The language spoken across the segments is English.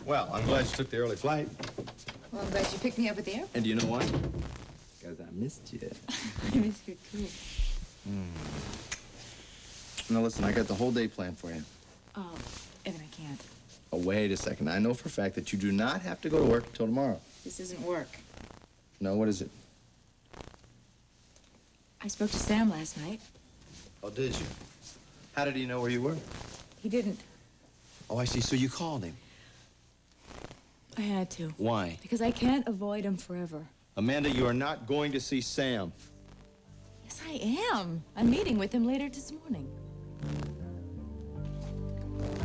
Well, I'm glad you took the early flight. Well, I'm glad you picked me up at the airport. And do you know why? Because I missed you. I missed you, too. Now, listen, I got the whole day planned for you. Oh, Evan, I can't. Oh, wait a second. I know for a fact that you do not have to go to work until tomorrow. This isn't work. No, what is it? I spoke to Sam last night. Oh, did you? How did he know where you were? He didn't. Oh, I see. So you called him. I had to. Why? Because I can't avoid him forever. Amanda, you are not going to see Sam. Yes, I am. I'm meeting with him later this morning.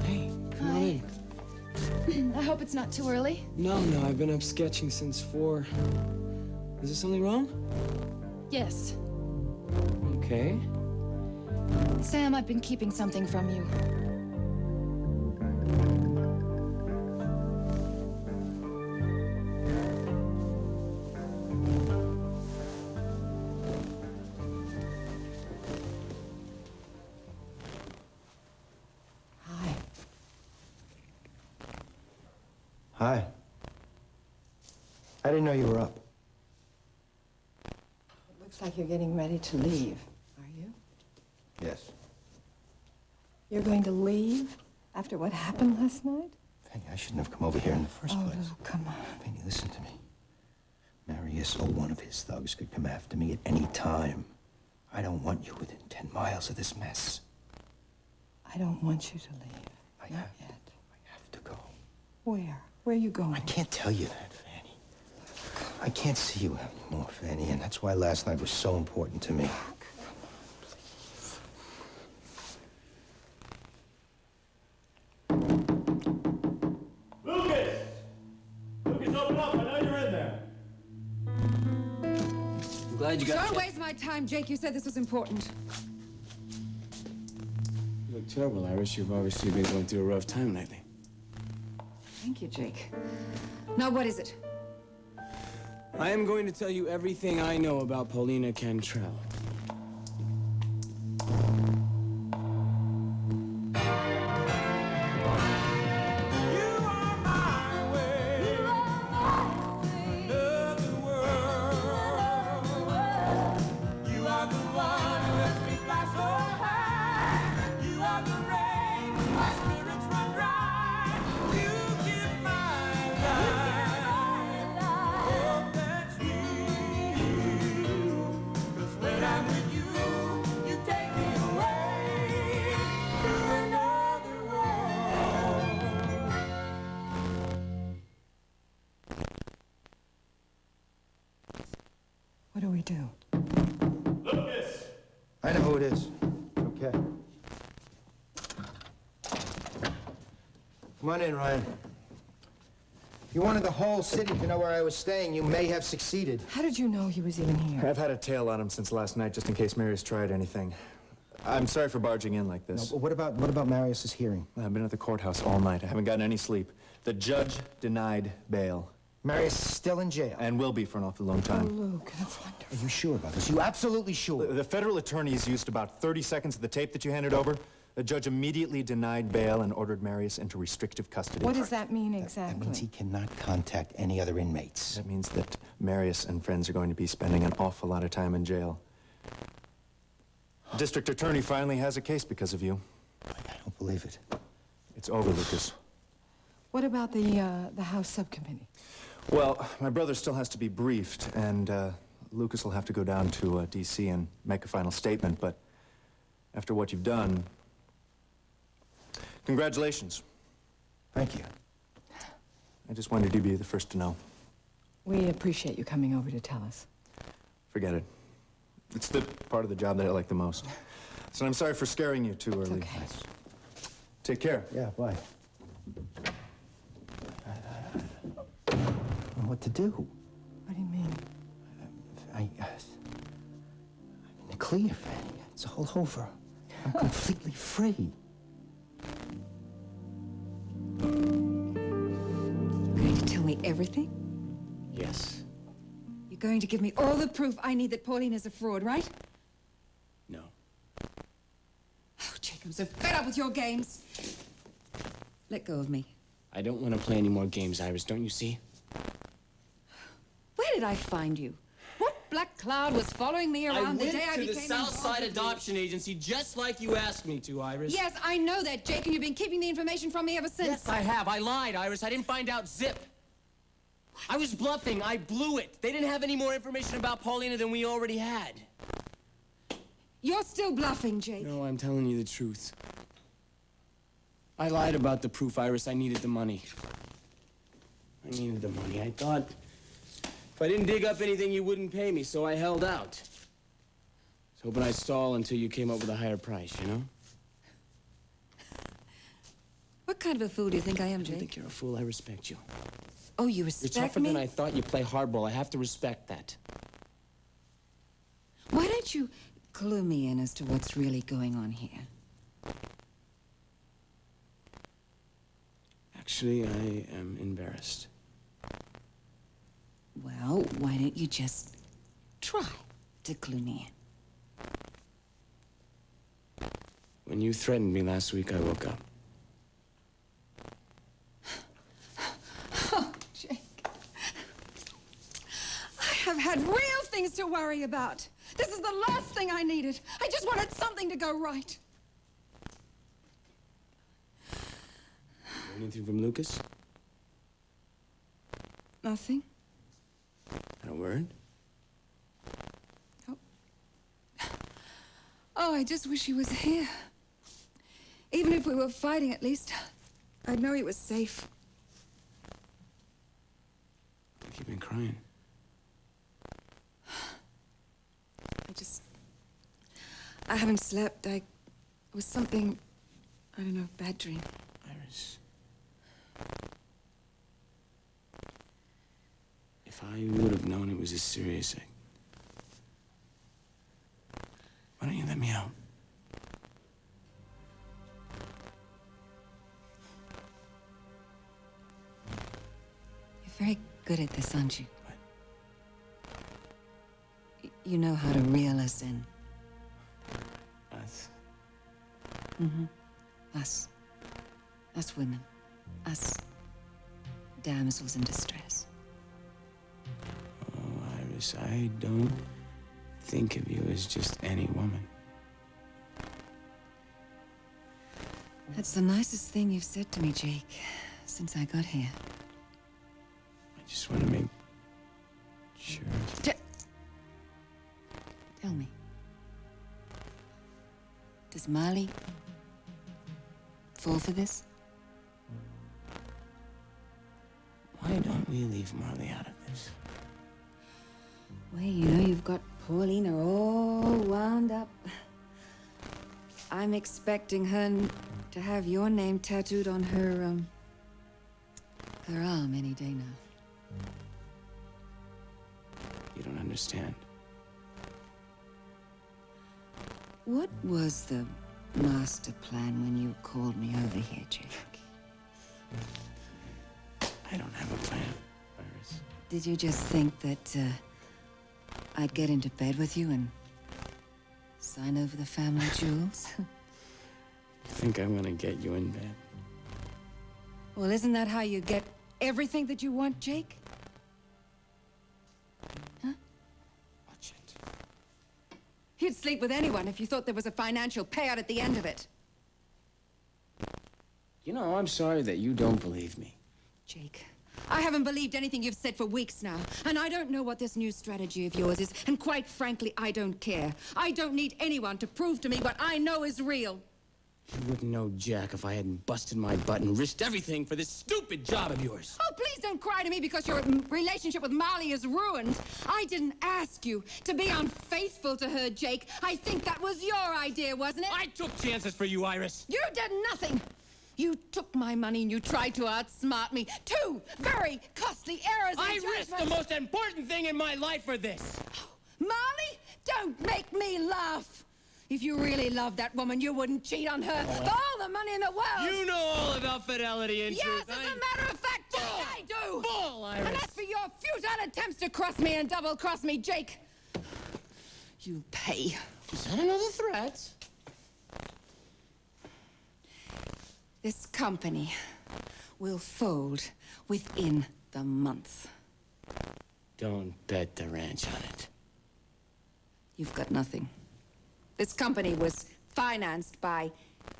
Hey, come on in. I hope it's not too early. No, I've been up sketching since 4. Is there something wrong? Yes. Okay. Sam, I've been keeping something from you. Hi. Hi. I didn't know you were up. It looks like you're getting ready to leave. Are you? Yes. You're going to leave after what happened last night? Fanny, I shouldn't have come over here in the first place. Oh, come on. Fanny, listen to me. Marius or one of his thugs could come after me at any time. I don't want you within 10 miles of this mess. I don't want you to leave. Not yet. I have to go. Where? Where are you going? I can't tell you that, Fanny. I can't see you anymore, Fanny, and that's why last night was so important to me. Lucas! Lucas, open up. I know you're in there. I'm glad you got... Don't waste my time, Jake. You said this was important. You look terrible, Iris. You've obviously been going through a rough time lately. Thank you, Jake. Now, what is it? I am going to tell you everything I know about Paulina Cantrell. What do we do? Lucas! I know who it is. Okay. Come on in, Ryan. You wanted the whole city to know where I was staying. You may have succeeded. How did you know he was even here? I've had a tail on him since last night, just in case Marius tried anything. I'm sorry for barging in like No, this. but what about Marius's hearing? I've been at the courthouse all night. I haven't gotten any sleep. The judge denied bail, Marius is still in jail. and will be for an awful long Oh, time. Luke, that's wonderful. Are you sure about this? You absolutely sure? The federal attorneys used about 30 seconds of the tape that you handed over. The judge immediately denied bail and ordered Marius into restrictive custody. What does that mean That exactly? means he cannot contact any other inmates. That means that Marius and friends are going to be spending an awful lot of time in jail. The district attorney finally has a case because of you. I don't believe it. It's over, Lucas. What about the House subcommittee? Well, my brother still has to be briefed, and Lucas will have to go down to D.C. and make a final statement, but after what you've done, congratulations. Thank you. I just wanted you to be the first to know. We appreciate you coming over to tell us. Forget it. It's the part of the job that I like the most. So I'm sorry for scaring you too early. okay. Take care. Yeah, bye. I don't know what to do. What do you mean? I'm in the clear, Fanny. It's all over. I'm completely free. You're going to tell me everything? Yes. You're going to give me all the proof I need that Pauline is a fraud, right? No. Oh, Jake, I'm so fed up with your games. Let go of me. I don't want to play any more games, Iris, don't you see? Where did I find you? What black cloud was following me around the day I became to the Southside involved with you? Adoption Agency just like you asked me to, Iris. Yes, I know that, Jake, and you've been keeping the information from me ever since. Yes, I have. I lied, Iris. I didn't find out zip. I was bluffing. I blew it. They didn't have any more information about Paulina than we already had. You're still bluffing, Jake. No, I'm telling you the truth. I lied about the proof, Iris. I needed the money. I needed the money. I thought if I didn't dig up anything, you wouldn't pay me, so I held out. I was hoping I'd stall until you came up with a higher price, you know? What kind of a fool do you think I am, I don't Jake? think you're a fool. I respect you. Oh, you You're respect tougher me? than I thought. You play hardball. I have to respect that. Why don't you clue me in as to what's really going on here? Actually, I am embarrassed. Well, why don't you just try to clue me in? When you threatened me last week, I woke up. Oh, Jake. I have had real things to worry about. This is the last thing I needed. I just wanted something to go right. Anything from Lucas? Nothing? Not a word? Oh, I just wish he was here. Even if we were fighting, at least, I'd know he was safe. Like you've been crying. I haven't slept. It was something, I don't know, bad dream. Iris. If I would have known it was this serious, why don't you let me out? You're very good at this, aren't you? What? You know how to reel us in. Us? Us. Us women. Us damsels in distress. Oh, Iris, I don't think of you as just any woman. That's the nicest thing you've said to me, Jake, since I got here. I just want to make sure. Tell me. Does Marley fall for this? Why don't we leave Marley out of this? Well, you know, you've got Paulina all wound up. I'm expecting her to have your name tattooed on her arm any day now. You don't understand. What was the master plan when you called me over here, Jake? I don't have a plan, Iris. Did you just think that, I'd get into bed with you and sign over the family jewels? I think I want to get you in bed. Well, isn't that how you get everything that you want, Jake? Watch it. You'd sleep with anyone if you thought there was a financial payout at the end of it. You know, I'm sorry that you don't believe me. Jake, I haven't believed anything you've said for weeks now, and I don't know what this new strategy of yours is, and quite frankly, I don't care. I don't need anyone to prove to me what I know is real. You wouldn't know Jack if I hadn't busted my butt and risked everything for this stupid job of yours. Oh, please don't cry to me because your relationship with Marley is ruined. I didn't ask you to be unfaithful to her, Jake. I think that was your idea, wasn't it? I took chances for you, Iris. You did nothing. You took my money and you tried to outsmart me. Two very costly errors in I judgment. risked the most important thing in my life for this. Marley, don't make me laugh. If you really loved that woman, you wouldn't cheat on her for all the money in the world. You know all about fidelity and Yes, truth. as a matter of fact, Jake, I do. Bull, Iris. And as for your futile attempts to cross me and double-cross me, Jake, you'll pay. Is that another threat? This company will fold within the month. Don't bet the ranch on it. You've got nothing. This company was financed by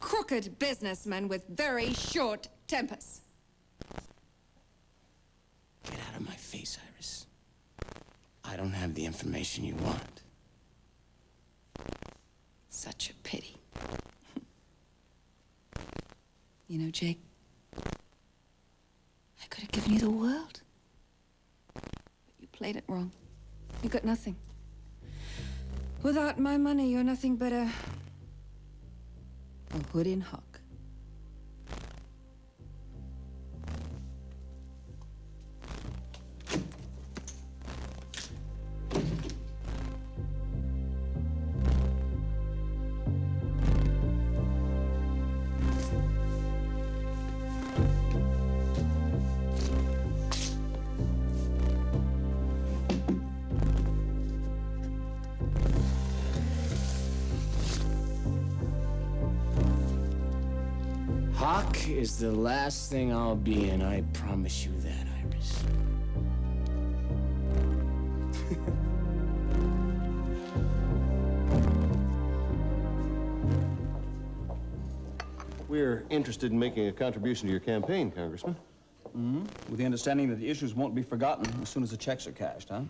crooked businessmen with very short tempers. Get out of my face, Iris. I don't have the information you want. Such a pity. You know, Jake, I could have given you the world. But you played it wrong. You got nothing. Without my money, you're nothing but a hood in hock. Hawk is the last thing I'll be, and I promise you that, Iris. We're interested in making a contribution to your campaign, Congressman. With the understanding that the issues won't be forgotten as soon as the checks are cashed, huh?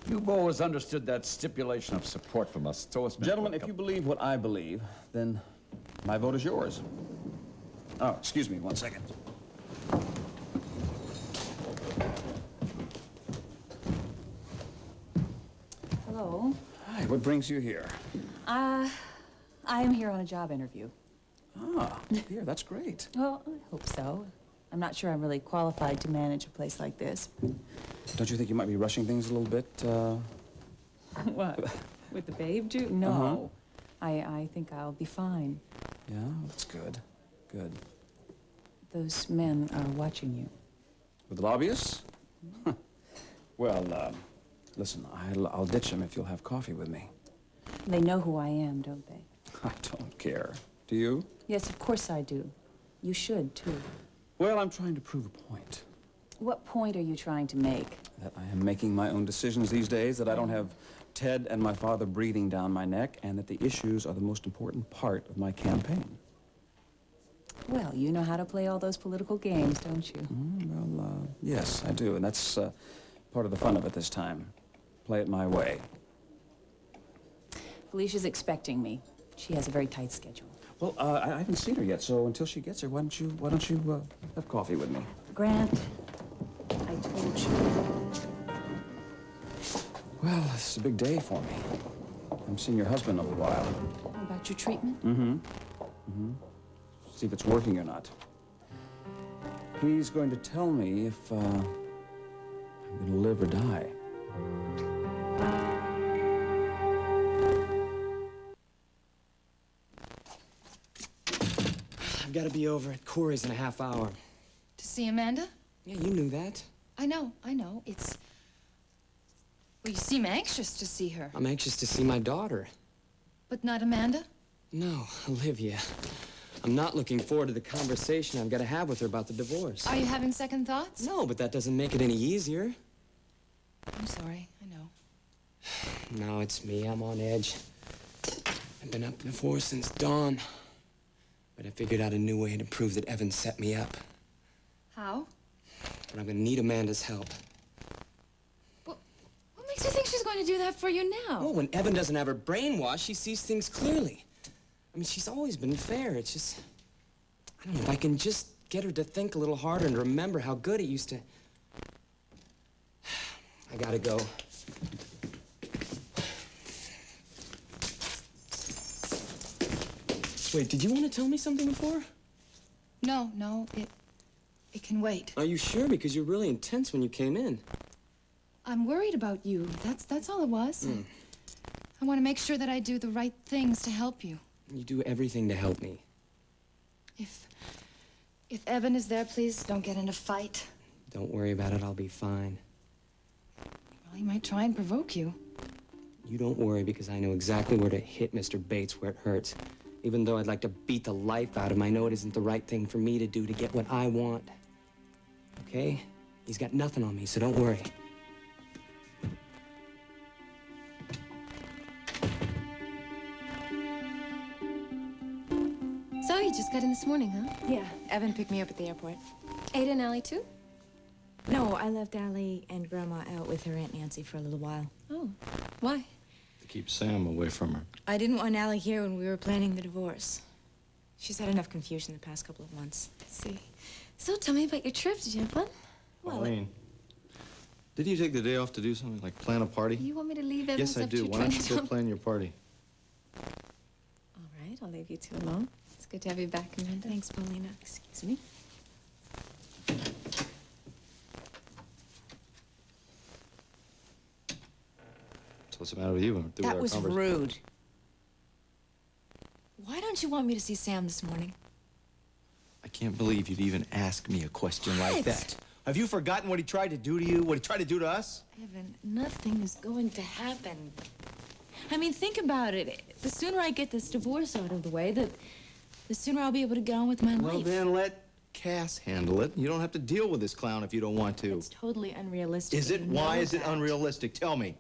You've always understood that stipulation of support from us, so it's been Gentlemen, if you believe what I believe, then my vote is yours. Oh, excuse me 1 second. Hello. Hi, what brings you here? I am here on a job interview. Ah, here, that's great. Well, I hope so. I'm not sure I'm really qualified to manage a place like this. Don't you think you might be rushing things a little bit? What? With the babe, too? No. I think I'll be fine. Yeah, that's good. Good. Those men are watching you. With the lobbyists? Well, listen, I'll ditch them if you'll have coffee with me. They know who I am, don't they? I don't care. Do you? Yes, of course I do. You should, too. Well, I'm trying to prove a point. What point are you trying to make? That I am making my own decisions these days, that I don't have Ted and my father breathing down my neck, and that the issues are the most important part of my campaign. Well, you know how to play all those political games, don't you? Yes, I do, and that's part of the fun of it this time. Play it my way. Felicia's expecting me. She has a very tight schedule. Well, I haven't seen her yet, so until she gets here, why don't you have coffee with me? Grant, I told you. Well, this is a big day for me. I'm seeing your husband in a little while. About your treatment? See if it's working or not. He's going to tell me if I'm going to live or die. I've got to be over at Corey's in a half hour. To see Amanda? Yeah, you knew that. I know. It's... Well, you seem anxious to see her. I'm anxious to see my daughter. But not Amanda? No, Olivia. I'm not looking forward to the conversation I've got to have with her about the divorce. Are you having second thoughts? No, but that doesn't make it any easier. I'm sorry. I know. No, it's me. I'm on edge. I've been up before since dawn. But I figured out a new way to prove that Evan set me up. How? But I'm gonna need Amanda's help. What makes you think she's going to do that for you now? Oh, when Evan doesn't have her brainwashed, she sees things clearly. I mean, she's always been fair. It's just... I don't know, if I can just get her to think a little harder and remember how good it used to... I gotta go. Wait, did you want to tell me something before? No, it can wait. Are you sure? Because you're really intense when you came in. I'm worried about you. That's all it was. I want to make sure that I do the right things to help you. You do everything to help me. If Evan is there, please don't get in a fight. Don't worry about it. I'll be fine. Well, he might try and provoke you. You don't worry, because I know exactly where to hit Mr. Bates where it hurts. Even though I'd like to beat the life out of him, I know it isn't the right thing for me to do to get what I want. Okay? He's got nothing on me, so don't worry. So you just got in this morning, huh? Yeah, Evan picked me up at the airport. Ada and Allie, too? No, I left Allie and Grandma out with her Aunt Nancy for a little while. Oh, why? To keep Sam away from her. I didn't want Allie here when we were planning the divorce. She's had enough confusion the past couple of months. I see. So tell me about your trip. Did you have fun? Pauline, didn't you take the day off to do something, like plan a party? You want me to leave Evan? Yes, I do. Why don't you go plan your party? All right, I'll leave you two alone. It's good to have you back, Amanda. Thanks, Paulina. Excuse me. So what's the matter with you? That was rude. Why don't you want me to see Sam this morning? I can't believe you'd even ask me a question like What? that. Have you forgotten what he tried to do to you? What he tried to do to us? Evan, nothing is going to happen. I mean, think about it. The sooner I get this divorce out of the way, the sooner I'll be able to get on with my Well, life. then let Cass handle it. You don't have to deal with this clown if you don't want to. It's totally unrealistic. Is it? and you Why know is it that. unrealistic? Tell me.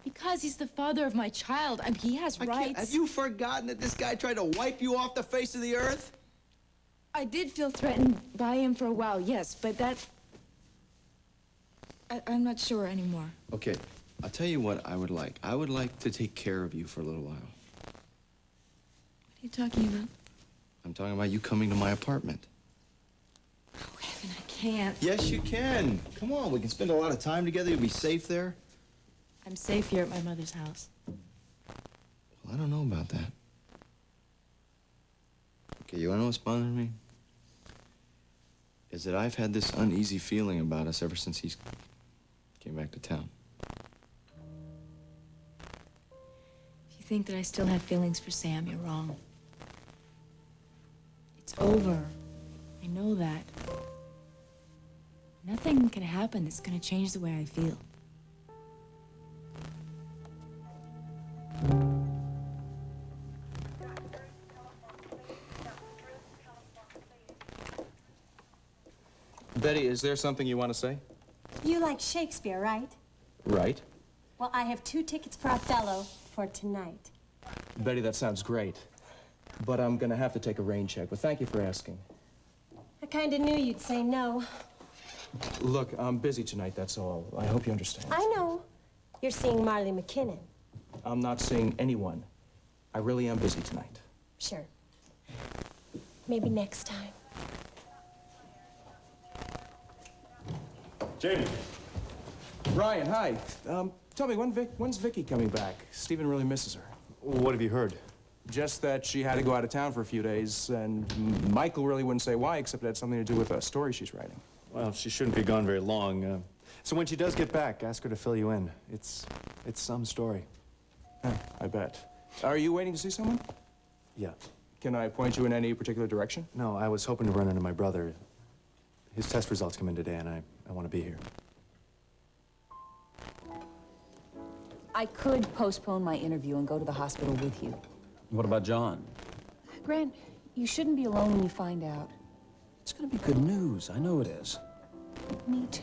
Because he's the father of my child. I mean, he has rights. Have you forgotten that this guy tried to wipe you off the face of the earth? I did feel threatened by him for a while, yes, but that... I'm not sure anymore. Okay, I'll tell you what I would like. I would like to take care of you for a little while. What are you talking about? I'm talking about you coming to my apartment. Oh, Evan, I can't. Yes, you can. Come on, we can spend a lot of time together. You'll be safe there. I'm safe here at my mother's house. Well, I don't know about that. Okay, you wanna know what's bothering me? Is that I've had this uneasy feeling about us ever since he came back to town. If you think that I still have feelings for Sam, you're wrong. It's over. I know that. Nothing can happen that's gonna change the way I feel. Betty, is there something you want to say? You like Shakespeare, right? Right. Well, I have 2 tickets for Othello for tonight. Betty, that sounds great. But I'm gonna have to take a rain check, but thank you for asking. I kind of knew you'd say no. Look, I'm busy tonight, that's all. I hope you understand. I know. You're seeing Marley McKinnon. I'm not seeing anyone. I really am busy tonight. Sure. Maybe next time. Jamie. Ryan, hi. Tell me, when's Vicky coming back? Stephen really misses her. What have you heard? Just that she had to go out of town for a few days, and Michael really wouldn't say why, except it had something to do with a story she's writing. Well, she shouldn't be gone very long. So when she does get back, ask her to fill you in. It's some story. I bet. Are you waiting to see someone? Yeah. Can I point you in any particular direction? No, I was hoping to run into my brother. His test results come in today, and I want to be here. I could postpone my interview and go to the hospital with you. What about John? Grant, you shouldn't be alone when you find out. It's gonna be good news. I know it is. Me too.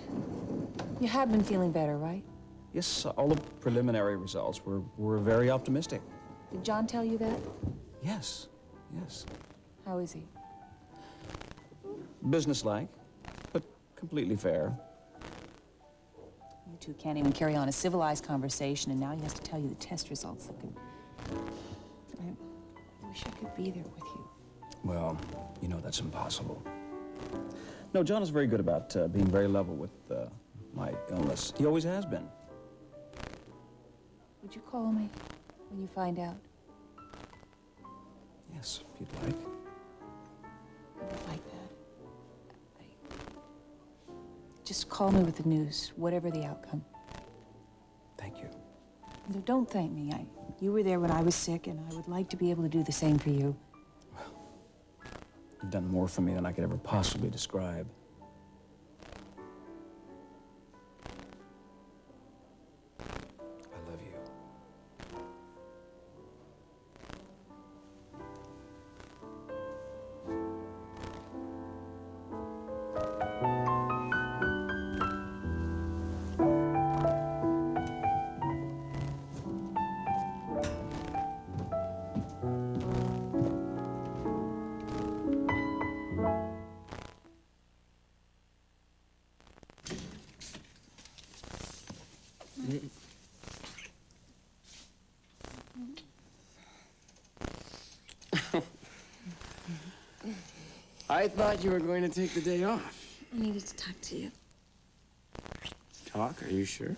You have been feeling better, right? Yes, all the preliminary results were very optimistic. Did John tell you that? Yes, yes. How is he? Businesslike, but completely fair. You two can't even carry on a civilized conversation, and now he has to tell you the test results. I wish I could be there with you. Well, you know that's impossible. No, John is very good about being very level with my illness. He always has been. Would you call me when you find out? Yes, if you'd like. I would like that. Just call me with the news, whatever the outcome. Thank you. No, don't thank me. You were there when I was sick, and I would like to be able to do the same for you. You've done more for me than I could ever possibly describe. I love you. I thought you were going to take the day off. I needed to talk to you. Talk? Are you sure?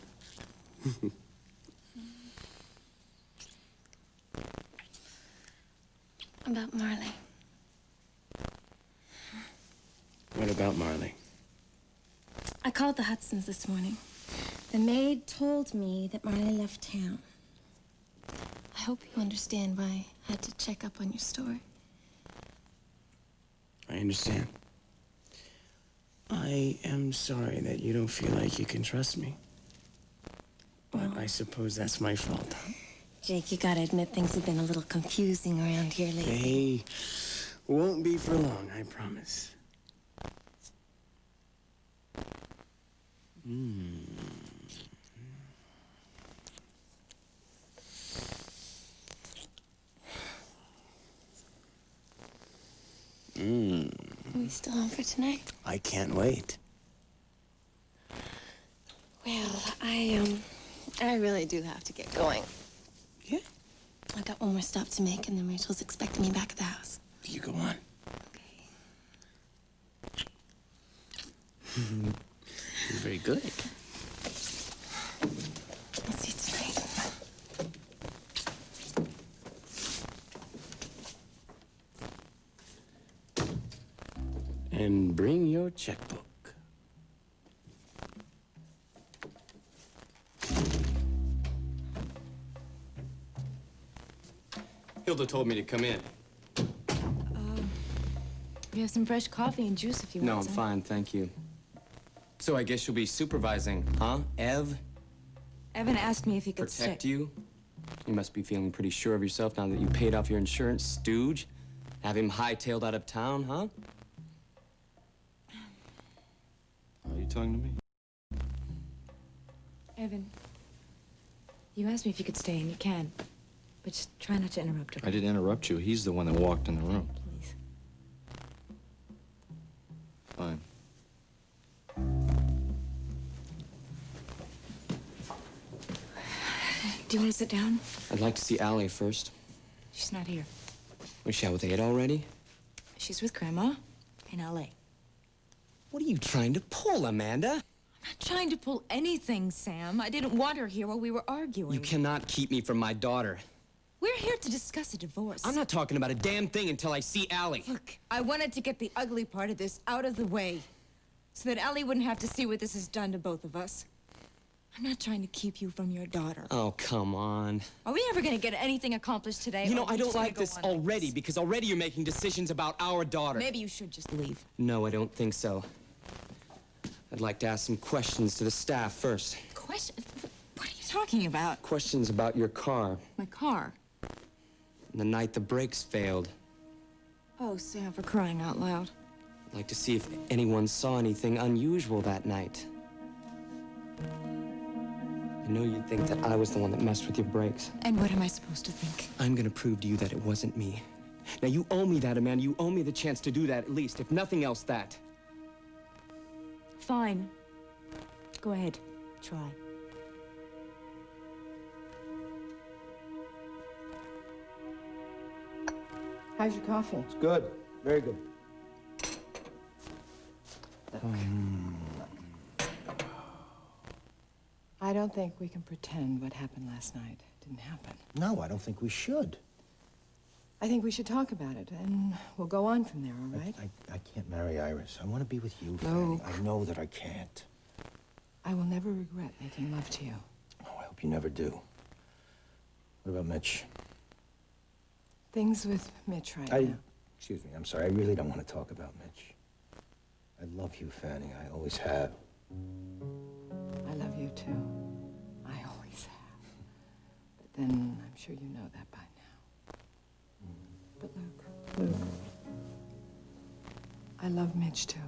About Marley. What about Marley? I called the Hudsons this morning. The maid told me that Marley left town. I hope you understand why I had to check up on your story. I understand. I am sorry that you don't feel like you can trust me. But I suppose that's my fault. Jake, you gotta admit things have been a little confusing around here lately. They won't be for long, I promise. Are we still on for tonight? I can't wait. Well, I really do have to get going. Yeah? I got one more stop to make, and then Rachel's expecting me back at the house. You go on. You're very good. I'll see you tonight. And bring your checkbook. Hilda told me to come in. We have some fresh coffee and juice if you No, I'm want some. fine, thank you. So I guess you'll be supervising, huh, Ev? Evan asked me if he could Protect stay. you? You must be feeling pretty sure of yourself now that you paid off your insurance stooge. Have him hightailed out of town, huh? Are you talking to me? Evan, you asked me if you could stay, and you can. But just try not to interrupt her. I didn't interrupt you. He's the one that walked in the room. Please. Fine. Do you want to sit down? I'd like to see Allie first. She's not here. Was she out with Ed already? She's with Grandma in L.A. What are you trying to pull, Amanda? I'm not trying to pull anything, Sam. I didn't want her here while we were arguing. You cannot keep me from my daughter. We're here to discuss a divorce. I'm not talking about a damn thing until I see Allie. Look, I wanted to get the ugly part of this out of the way so that Ellie wouldn't have to see what this has done to both of us. I'm not trying to keep you from your daughter. Oh, come on. Are we ever going to get anything accomplished today? You know, or are we I don't just gonna like go this on like already this? because already you're making decisions about our daughter. Maybe you should just leave. No, I don't think so. I'd like to ask some questions to the staff first. Question? What are you talking about? Questions about your car. My car? The night the brakes failed. Oh, Sam, for crying out loud. I'd like to see if anyone saw anything unusual that night. I know you'd think that I was the one that messed with your brakes. And what am I supposed to think? I'm gonna prove to you that it wasn't me. Now, you owe me that, Amanda. You owe me the chance to do that, at least. If nothing else, that. Fine. Go ahead. Try. How's your coffee? It's good. Very good. I don't think we can pretend what happened last night didn't happen. No, I don't think we should. I think we should talk about it, and we'll go on from there, all right? I can't marry Iris. I want to be with you, Luke. Fanny. I know that I can't. I will never regret making love to you. Oh, I hope you never do. What about Mitch? Things with Mitch right now. Excuse me, I'm sorry. I really don't want to talk about Mitch. I love you, Fanny. I always have. I love you, too. I always have. But then I'm sure you know that by now. But Luke, I love Mitch, too.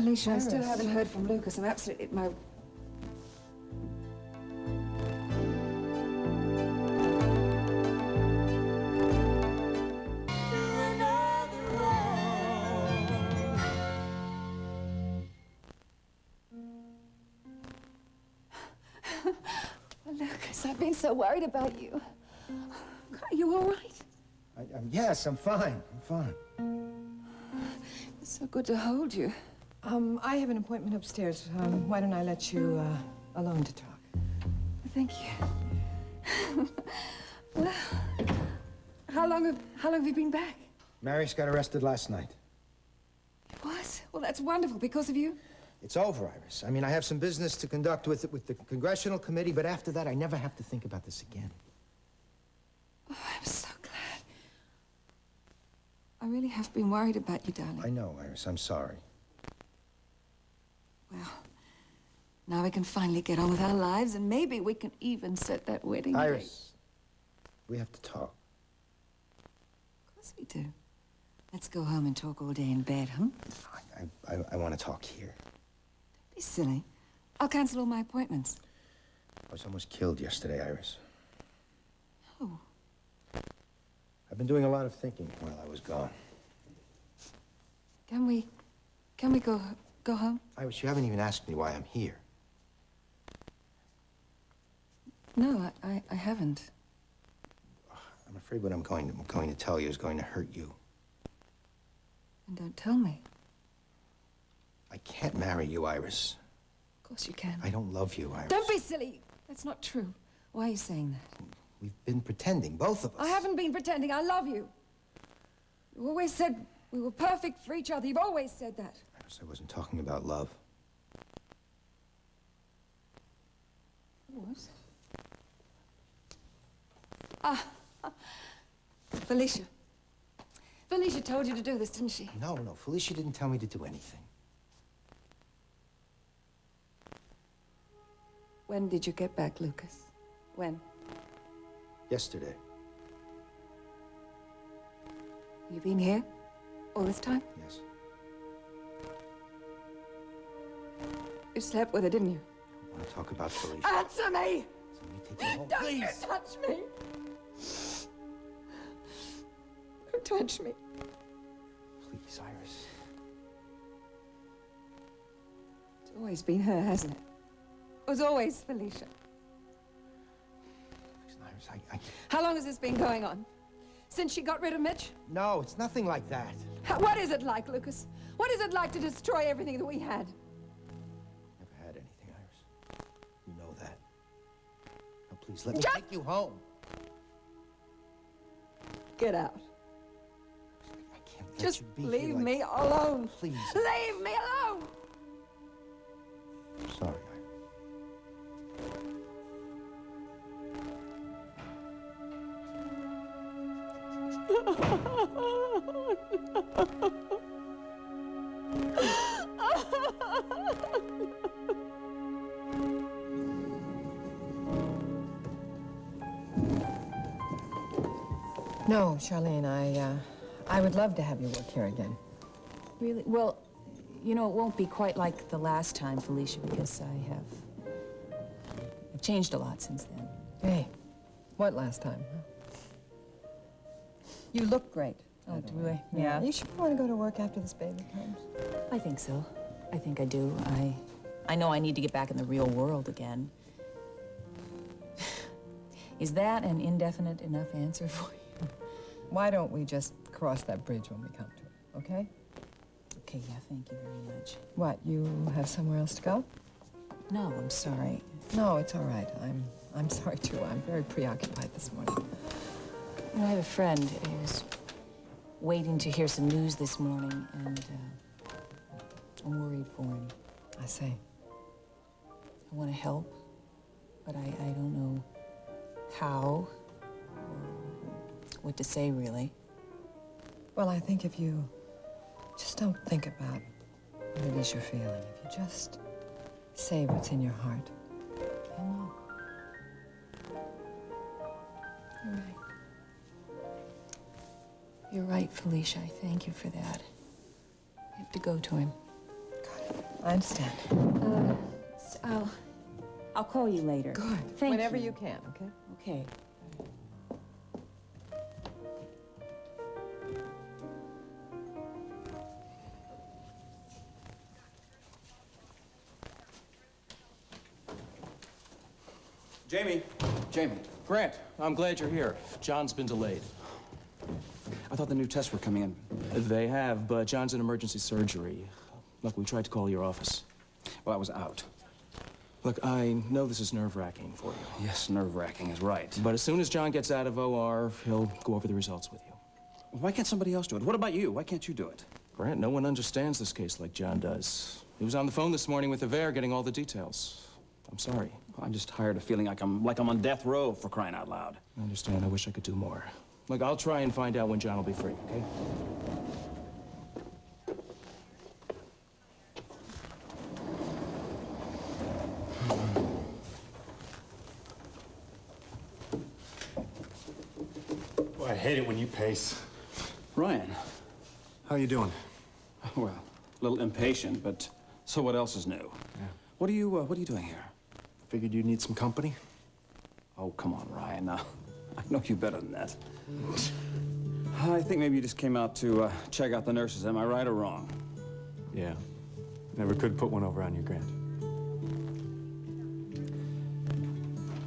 Felicia, I still haven't heard from Lucas. I'm absolutely at my... Lucas, I've been so worried about you. Are you all right? Yes, I'm fine. I'm fine. It's so good to hold you. I have an appointment upstairs. Why don't I let you alone to talk? Thank you. Well, how long have you been back? Marius got arrested last night. It was? Well, that's wonderful. Because of you? It's over, Iris. I mean, I have some business to conduct with the Congressional Committee, but after that, I never have to think about this again. Oh, I'm so glad. I really have been worried about you, darling. I know, Iris. I'm sorry. Well, now we can finally get on with our lives, and maybe we can even set that wedding date. Iris, we have to talk. Of course we do. Let's go home and talk all day in bed, huh? I want to talk here. Don't be silly. I'll cancel all my appointments. I was almost killed yesterday, Iris. Oh. I've been doing a lot of thinking while I was gone. Can we go home? Iris, you haven't even asked me why I'm here. No, I haven't. I'm afraid what I'm going to tell you is going to hurt you. And don't tell me. I can't marry you, Iris. Of course you can. I don't love you, Iris. Don't be silly. That's not true. Why are you saying that? We've been pretending, both of us. I haven't been pretending. I love you. You always said we were perfect for each other. You've always said that. Iris, I wasn't talking about love. What? Ah. Felicia. Felicia told you to do this, didn't she? No, Felicia didn't tell me to do anything. When did you get back, Lucas? When? Yesterday. You been here all this time? Yes. You slept with her, didn't you? I want to talk about Felicia. Answer me! So let me take you home. Don't Please! you touch me! Don't touch me. Please, Iris. It's always been her, hasn't it? It was always Felicia. Listen, Iris, I... How long has this been going on? Since she got rid of Mitch? No, it's nothing like that. What is it like, Lucas? What is it like to destroy everything that we had? Never had anything, Iris. You know that. Now, please, let me take you home. Get out. I can't let Just you be leave here like... me alone. Please. Leave me alone! I'm sorry, No, Charlene, I would love to have you work here again. Really? Well, you know, it won't be quite like the last time, Felicia, because I've changed a lot since then. Hey, what last time? Huh? You look great. Oh, do I? Yeah. You should want to go to work after this baby comes. I think so. I think I do. I know I need to get back in the real world again. Is that an indefinite enough answer for you? Why don't we just cross that bridge when we come to it, okay? Okay, yeah, thank you very much. What, you have somewhere else to go? No, I'm sorry. No, it's all right. I'm sorry, too. I'm very preoccupied this morning. You know, I have a friend who's waiting to hear some news this morning, and I'm worried for him. I see. I want to help, but I don't know how or what to say, really. Well, I think if you just don't think about what it is you're feeling, if you just say what's in your heart, you'll know. You're right. You're right, Felicia. I thank you for that. I have to go to him. Got it. I understand. I'll call you later. Good. Thank Whenever you. you can, okay? Okay. Jamie. Jamie, Grant, I'm glad you're here. John's been delayed. I thought the new tests were coming in. They have, but John's in emergency surgery. Look, we tried to call your office. Well, I was out. Look, I know this is nerve-wracking for you. Yes, nerve-wracking is right. But as soon as John gets out of OR, he'll go over the results with you. Why can't somebody else do it? What about you? Why can't you do it? Grant, no one understands this case like John does. He was on the phone this morning with Aver getting all the details. I'm sorry. Well, I'm just tired of feeling like I'm on death row, for crying out loud. I understand. I wish I could do more. Look, I'll try and find out when John will be free, okay? Boy, I hate it when you pace. Ryan. How you doing? Well, a little impatient, but so what else is new? Yeah. What are you doing here? Figured you'd need some company. Oh, come on, Ryan. Now, I know you better than that. I think maybe you just came out to check out the nurses. Am I right or wrong? Yeah. Never could put one over on you, Grant.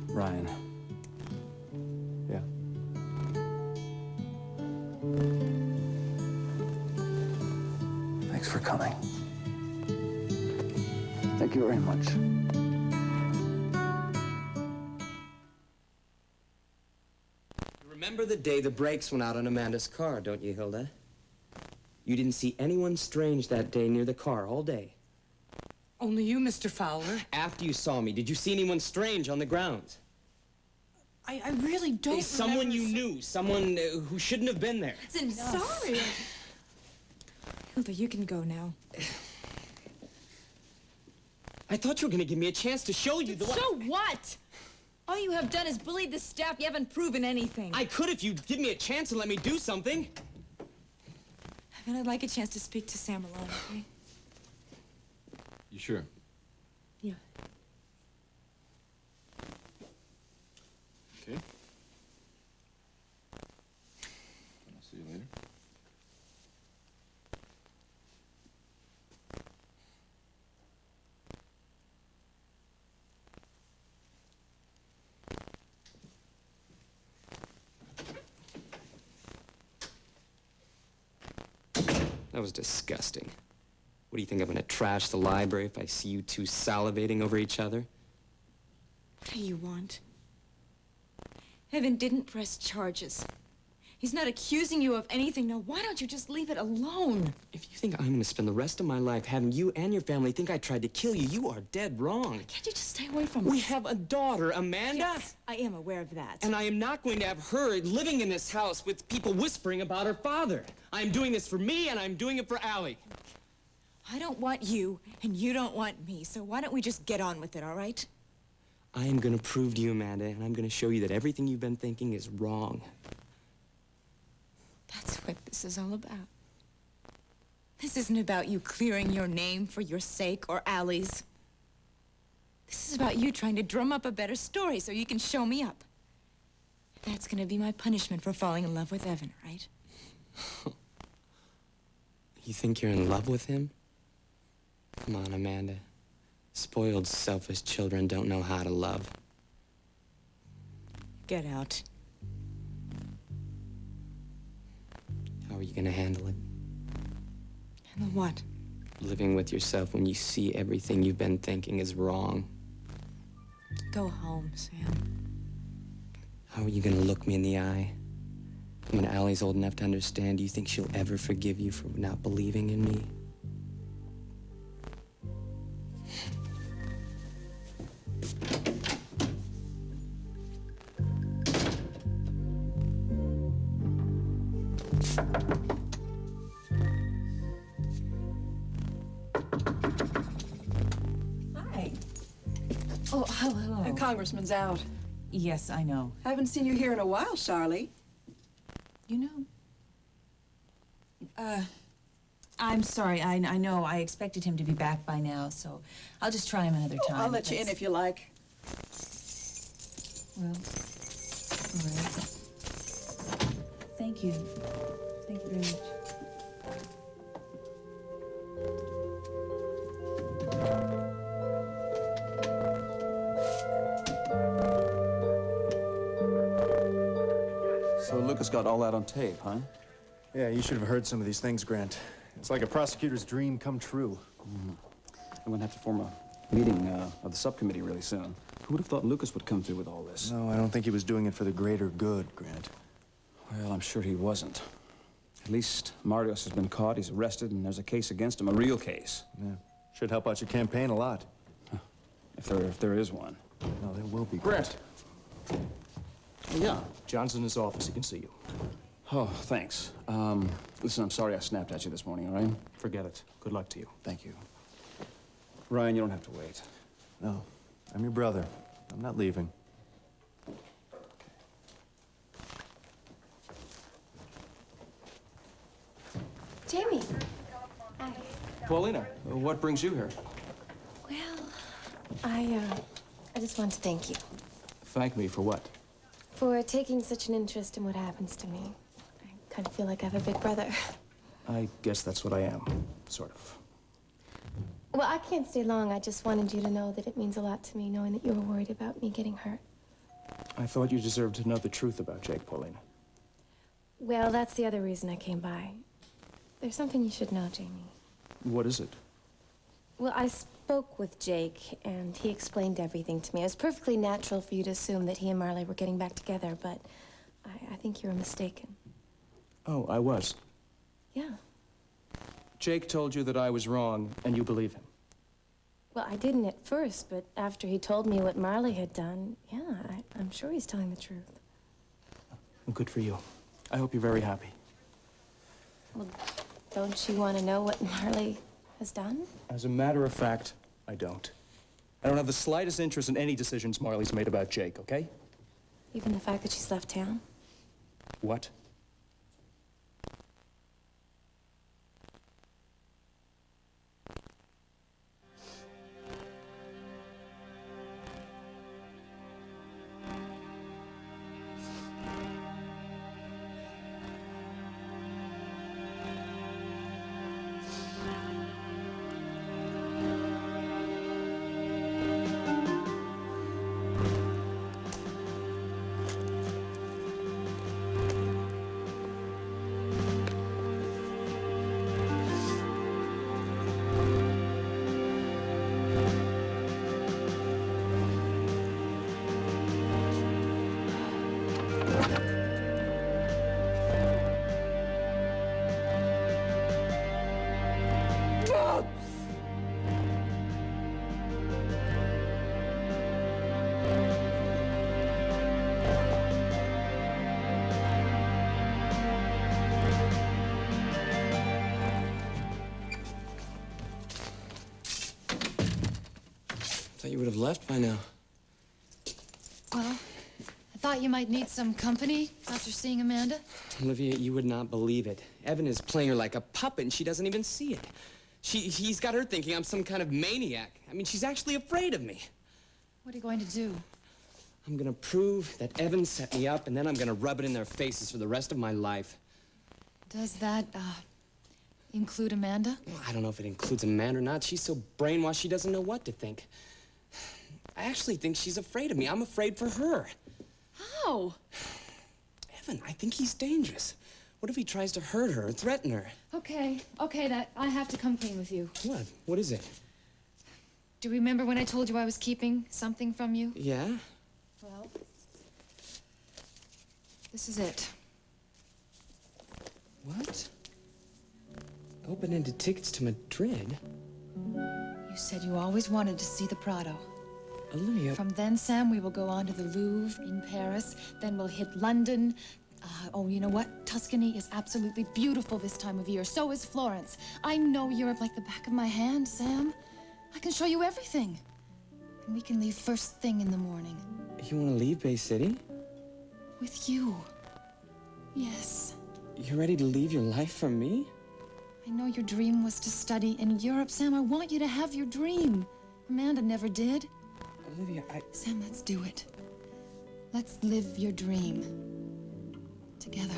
Ryan. Yeah. Thanks for coming. Thank you very much. Remember the day the brakes went out on Amanda's car, don't you, Hilda? You didn't see anyone strange that day near the car all day. Only you, Mr. Fowler. After you saw me, did you see anyone strange on the grounds? I really don't Someone remember you knew, someone who shouldn't have been there. I'm sorry. Hilda, you can go now. I thought you were going to give me a chance to show you the... So what? All you have done is bullied the staff. You haven't proven anything. I could if you'd give me a chance and let me do something. Then I'd like a chance to speak to Sam alone, okay? You sure? Yeah. Okay. I'll see you later. That was disgusting. What do you think, I'm gonna trash the library if I see you two salivating over each other? What do you want? Evan didn't press charges. He's not accusing you of anything. Now, why don't you just leave it alone? If you think I'm gonna spend the rest of my life having you and your family think I tried to kill you, you are dead wrong. Can't you just stay away from We us? have a daughter, Amanda. Yes, I am aware of that. And I am not going to have her living in this house with people whispering about her father. I'm doing this for me, and I'm doing it for Allie. I don't want you, and you don't want me, so why don't we just get on with it, all right? I am gonna prove to you, Amanda, and I'm gonna show you that everything you've been thinking is wrong. That's what this is all about. This isn't about you clearing your name for your sake or Allie's. This is about you trying to drum up a better story so you can show me up. That's gonna be my punishment for falling in love with Evan, right? You think you're in love with him? Come on, Amanda. Spoiled, selfish children don't know how to love. Get out. How are you gonna handle it? Handle what? Living with yourself when you see everything you've been thinking is wrong. Go home, Sam. How are you gonna look me in the eye? When Allie's old enough to understand, do you think she'll ever forgive you for not believing in me? Hi. Oh, hello. The congressman's out. Yes, I know. Haven't seen you here in a while, Charlie. You know, I'm sorry. I know. I expected him to be back by now, so I'll just try him another time. I'll let you in if you like. Well, all right. Thank you. Thank you very much. So Lucas got all that on tape, huh? Yeah, you should have heard some of these things, Grant. It's like a prosecutor's dream come true. I'm gonna have to form a meeting of the subcommittee really soon. Who would have thought Lucas would come through with all this? No, I don't think he was doing it for the greater good, Grant. Well, I'm sure he wasn't. At least Marios has been caught, he's arrested, and there's a case against him, a real case. Yeah, should help out your campaign a lot. If there is one. No, there will be. Grant. Yeah. John's in his office. He can see you. Oh, thanks. Listen, I'm sorry I snapped at you this morning, all right? Forget it. Good luck to you. Thank you. Ryan, you don't have to wait. No, I'm your brother. I'm not leaving. Jamie. Hi. Paulina, what brings you here? Well, I just want to thank you Thank me for what? for taking such an interest in what happens to me. I kind of feel like I have a big brother. I guess that's what I am, sort of. Well, I can't stay long. I just wanted you to know that it means a lot to me, knowing that you were worried about me getting hurt. I thought you deserved to know the truth about Jake, Paulina. Well, that's the other reason I came by. There's something you should know, Jamie. What is it? Well, I spoke with Jake, and he explained everything to me. It was perfectly natural for you to assume that he and Marley were getting back together, but I think you were mistaken. Oh, I was. Yeah. Jake told you that I was wrong, and you believe him. Well, I didn't at first, but after he told me what Marley had done, yeah, I'm sure he's telling the truth. Good for you. I hope you're very happy. Well, don't you want to know what Marley has done? As a matter of fact, I don't. I don't have the slightest interest in any decisions Marley's made about Jake, okay? Even the fact that she's left town? What? Thought you would have left by now. Well, I thought you might need some company after seeing Amanda. Olivia, you would not believe it. Evan is playing her like a puppet, and she doesn't even see it. He's got her thinking I'm some kind of maniac. I mean, she's actually afraid of me. What are you going to do? I'm gonna prove that Evan set me up, and then I'm gonna rub it in their faces for the rest of my life. Does that, include Amanda? Well, I don't know if it includes Amanda or not. She's so brainwashed she doesn't know what to think. I actually think she's afraid of me. I'm afraid for her. How? Evan, I think he's dangerous. What if he tries to hurt her or threaten her? Okay, that I have to come clean with you. What? What is it? Do you remember when I told you I was keeping something from you? Yeah? Well, this is it. What? Open-ended tickets to Madrid? You said you always wanted to see the Prado. Olivia. From then, Sam, we will go on to the Louvre in Paris. Then we'll hit London. Oh, you know what? Tuscany is absolutely beautiful this time of year. So is Florence. I know Europe like the back of my hand, Sam. I can show you everything. And we can leave first thing in the morning. You want to leave Bay City? With you. Yes. You're ready to leave your life for me? I know your dream was to study in Europe. Sam, I want you to have your dream. Amanda never did. Olivia, Sam, let's do it. Let's live your dream. Together.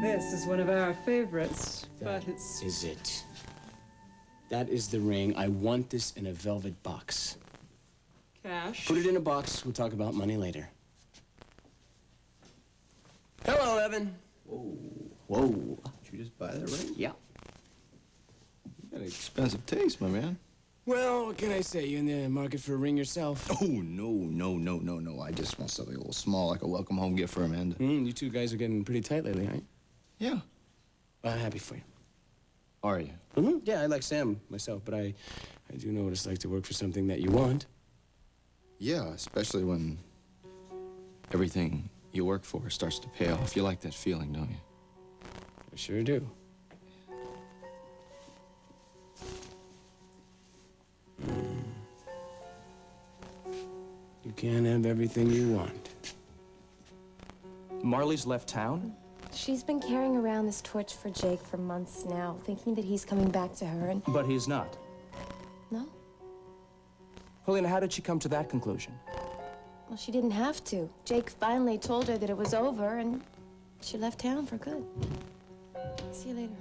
This is one of our favorites, but it's... Is it? That is the ring. I want this in a velvet box. Cash. Put it in a box. We'll talk about money later. Hello, Evan. Whoa. Did you just buy that ring? Yeah. You got an expensive taste, my man. Well, what can I say? You in the market for a ring yourself? Oh, no. I just want something a little small, like a welcome home gift for Amanda. You two guys are getting pretty tight lately, aren't you? Yeah. I'm happy for you. Are you? Yeah, I like Sam myself, but I do know what it's like to work for something that you want. Yeah, especially when everything you work for starts to pay off. You like that feeling, don't you? I sure do. You can't have everything you want. Marley's left town? She's been carrying around this torch for Jake for months now, thinking that he's coming back to her, and... But he's not. No? Helena, how did she come to that conclusion? Well, she didn't have to. Jake finally told her that it was over, and she left town for good. See you later.